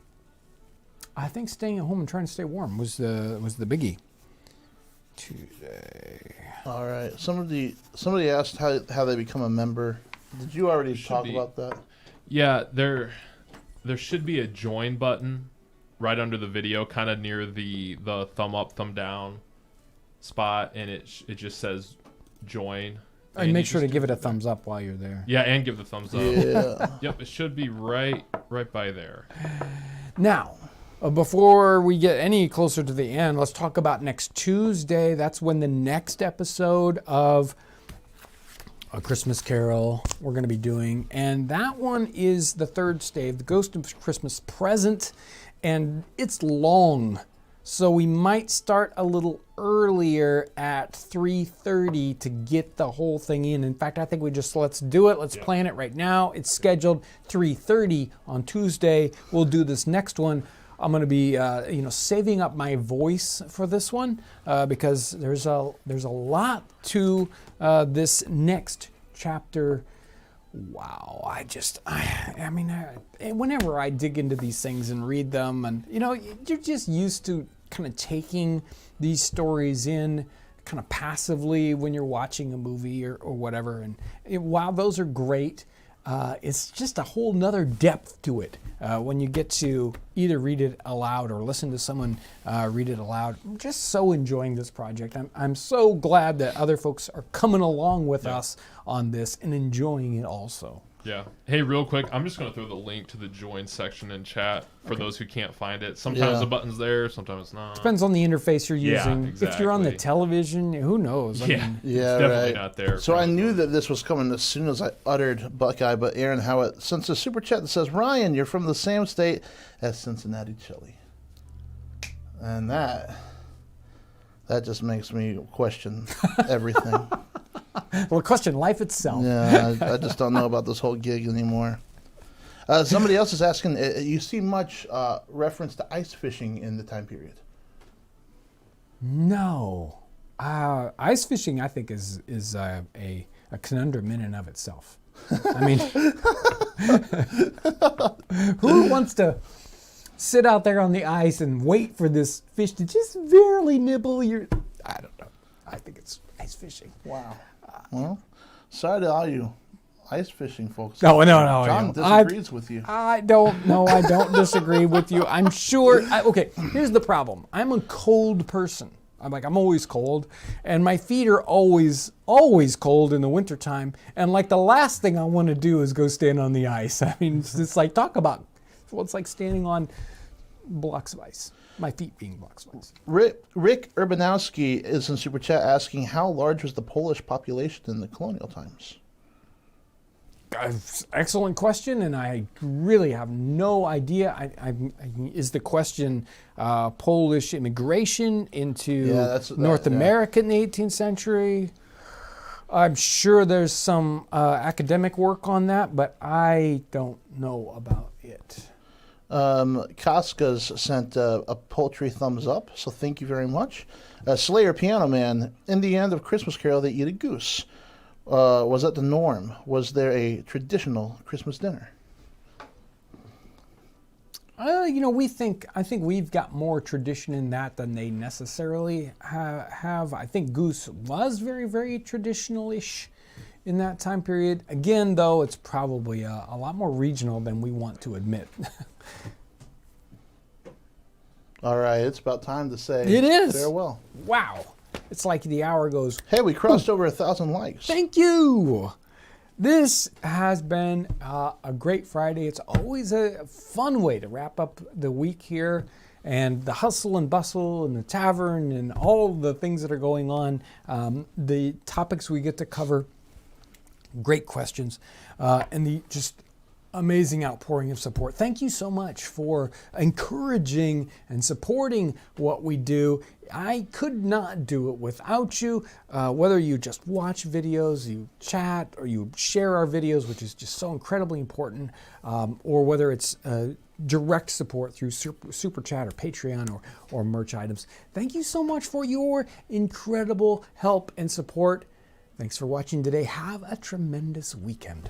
I think staying at home and trying to stay warm was the biggie. Tuesday. All right. Somebody asked how they become a member. Did you already talk about that? Yeah, there should be a join button right under the video, kind of near the thumb up, thumb down spot, and it just says join. And make sure to give it a thumbs up while you're there. Yeah, and give the thumbs up. Yeah. Yep, it should be right by there. Now, before we get any closer to the end, let's talk about next Tuesday. That's when the next episode of A Christmas Carol we're going to be doing. And that one is the third stave, The Ghost of Christmas Present. And it's long, so we might start a little earlier at 3:30 to get the whole thing in. In fact, I think let's do it. Let's plan it right now. It's scheduled 3:30 on Tuesday. We'll do this next one. I'm going to be, saving up my voice for this one because there's a lot to this next chapter. Wow, whenever I dig into these things and read them, and you're just used to kind of taking these stories in kind of passively when you're watching a movie or whatever, and while those are great, it's just a whole nother depth to it when you get to either read it aloud or listen to someone read it aloud. I'm just so enjoying this project. I'm so glad that other folks are coming along with us on this and enjoying it also. Yeah. Hey, real quick, I'm just going to throw the link to the join section in chat for those who can't find it. Sometimes the button's there, sometimes it's not. Depends on the interface you're using. Yeah, If you're on the exactly. television, who knows? Yeah, it's definitely not there. So I knew that this was coming as soon as I uttered Buckeye, but Aaron Howitt sends a super chat that says, Ryan, you're from the same state as Cincinnati Chili. And that just makes me question everything. Well, question life itself. Yeah, I just don't know about this whole gig anymore. Somebody else is asking, you see much reference to ice fishing in the time period? No. Ice fishing, I think, is a conundrum in and of itself. I mean, who wants to sit out there on the ice and wait for this fish to just barely nibble your... I don't know. I think it's ice fishing. Wow. Well, sorry to all you ice fishing folks. No. John disagrees with you. I don't disagree with you. I'm sure. Okay, here's the problem. I'm a cold person. I'm always cold, and my feet are always cold in the wintertime. And the last thing I want to do is go stand on the ice. I mean, it's like, talk about, well, it's like standing on blocks of ice. My feet being blocks of ice. Rick Urbanowski is in Super Chat asking, how large was the Polish population in the colonial times? Excellent question, and I really have no idea. Is the question Polish immigration into North America in the 18th century? I'm sure there's some academic work on that, but I don't know about it. Casca's sent a poultry thumbs up, so thank you very much. Slayer Piano Man, in the end of Christmas Carol, they eat a goose. Was that the norm? Was there a traditional Christmas dinner? I think we've got more tradition in that than they necessarily have. I think goose was very, very traditional-ish in that time period. Again, though, it's probably a lot more regional than we want to admit. All right, it's about time to say it is. Farewell. Wow. It's like the hour goes. Hey, we crossed over 1,000 likes. Thank you. This has been a great Friday. It's always a fun way to wrap up the week here, and the hustle and bustle and the tavern and all the things that are going on, the topics we get to cover, great questions, and the just amazing outpouring of support. Thank you so much for encouraging and supporting what we do. I could not do it without you. Whether you just watch videos, you chat, or you share our videos, which is just so incredibly important, or whether it's direct support through Super Chat or Patreon or merch items. Thank you so much for your incredible help and support. Thanks for watching today. Have a tremendous weekend.